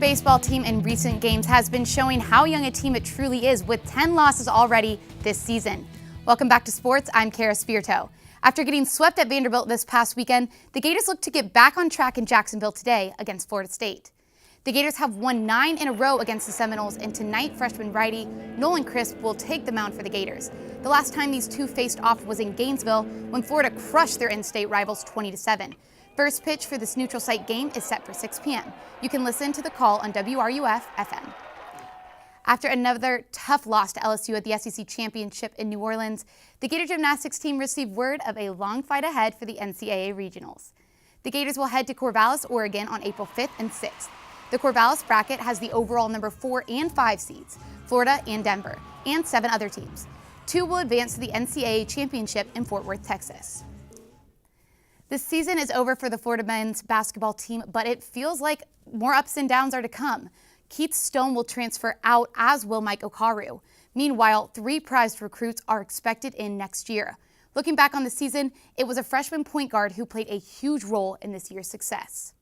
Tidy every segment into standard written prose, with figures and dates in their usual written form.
baseball team in recent games has been showing how young a team it truly is, with 10 losses already this season. Welcome back to sports. I'm Kara Spirito. After getting swept at Vanderbilt this past weekend, the Gators look to get back on track in Jacksonville today against Florida State. The Gators have won 9 in a row against the Seminoles, and tonight freshman righty Nolan Crisp will take the mound for the Gators. The last time these two faced off was in Gainesville when Florida crushed their in-state rivals 20-7. First pitch for this neutral site game is set for 6 p.m. You can listen to the call on WRUF-FM. After another tough loss to LSU at the SEC Championship in New Orleans, the Gator gymnastics team received word of a long fight ahead for the NCAA regionals. The Gators will head to Corvallis, Oregon on April 5th and 6th. The Corvallis bracket has the overall number 4 and 5 seeds, Florida and Denver, and 7 other teams. 2 will advance to the NCAA Championship in Fort Worth, Texas. This season is over for the Florida men's basketball team, but it feels like more ups and downs are to come. Keith Stone will transfer out, as will Mike Okaru. Meanwhile, 3 prized recruits are expected in next year. Looking back on the season, it was a freshman point guard who played a huge role in this year's success.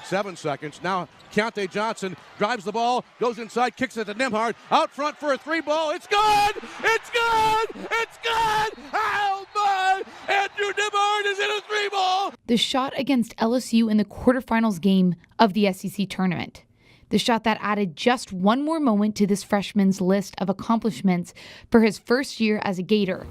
7 seconds. Now Keontae Johnson drives the ball, goes inside, kicks it to Nembhard. Out front for a 3-ball. It's good! It's good! It's good! Oh, my! Andrew Nembhard is in a 3-ball! The shot against LSU in the quarterfinals game of the SEC tournament. The shot that added just one more moment to this freshman's list of accomplishments for his first year as a Gator.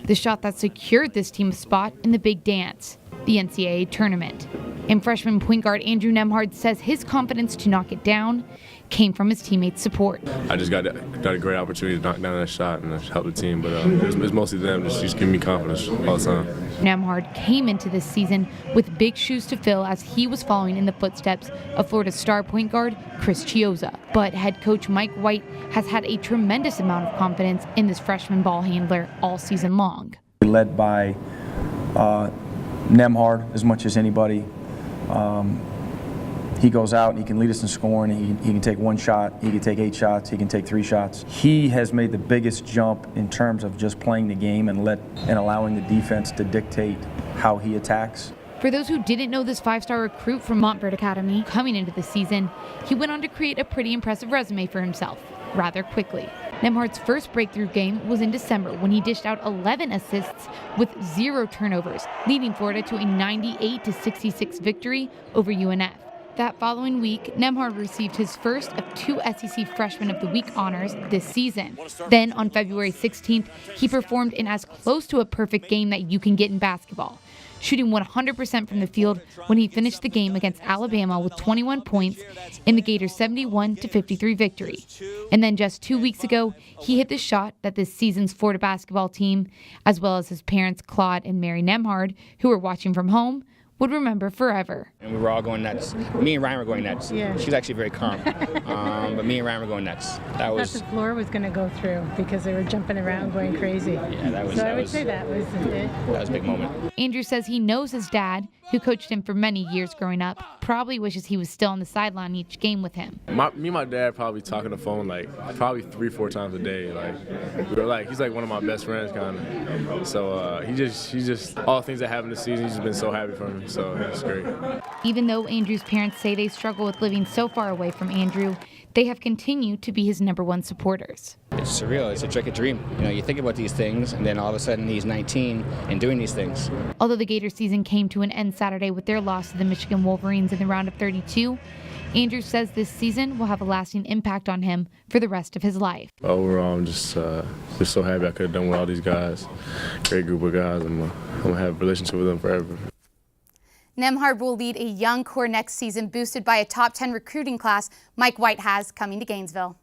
The shot that secured this team a spot in the Big Dance, the NCAA tournament. And freshman point guard Andrew Nembhard says his confidence to knock it down came from his teammates' support. I just got a great opportunity to knock down that shot and help the team, but it was mostly them just giving me confidence all the time. Nembhard came into this season with big shoes to fill as he was following in the footsteps of Florida's star point guard Chris Chiozza. But head coach Mike White has had a tremendous amount of confidence in this freshman ball handler all season long. Led by Nembhard as much as anybody. He goes out and he can lead us in scoring. He can take 1 shot, he can take 8 shots, he can take 3 shots. He has made the biggest jump in terms of just playing the game and allowing the defense to dictate how he attacks. For those who didn't know this 5-star recruit from Montverde Academy coming into the season, he went on to create a pretty impressive resume for himself rather quickly. Nembhard's first breakthrough game was in December when he dished out 11 assists with 0 turnovers, leading Florida to a 98-66 victory over UNF. That following week, Nembhard received his first of 2 SEC Freshman of the Week honors this season. Then, on February 16th, he performed in as close to a perfect game that you can get in basketball, shooting 100% from the field when he finished the game against Alabama with 21 points in the Gators' 71-53 victory. And then just 2 weeks ago, he hit the shot that this season's Florida basketball team, as well as his parents Claude and Mary Nembhard, who were watching from home, would remember forever. And we were all going nuts. Me and Ryan were going nuts. Yeah. She was actually very calm. But me and Ryan were going nuts. I thought the floor was going to go through because they were jumping around going crazy. Yeah, I would say that was it. That was a big moment. Andrew says he knows his dad, who coached him for many years growing up, probably wishes he was still on the sideline each game with him. Me and my dad probably talk on the phone probably 3-4 times a day. He's like one of my best friends kind of. So he just all the things that happened this season, he's just been so happy for me. So it's great. Even though Andrew's parents say they struggle with living so far away from Andrew, they have continued to be his #1 supporters. It's surreal. It's like a dream. You think about these things, and then all of a sudden he's 19 and doing these things. Although the Gator season came to an end Saturday with their loss to the Michigan Wolverines in the round of 32, Andrew says this season will have a lasting impact on him for the rest of his life. Overall, I'm just so happy I could have done with all these guys. Great group of guys. I'm gonna have a relationship with them forever. Nembhard will lead a young core next season, boosted by a top 10 recruiting class Mike White has coming to Gainesville.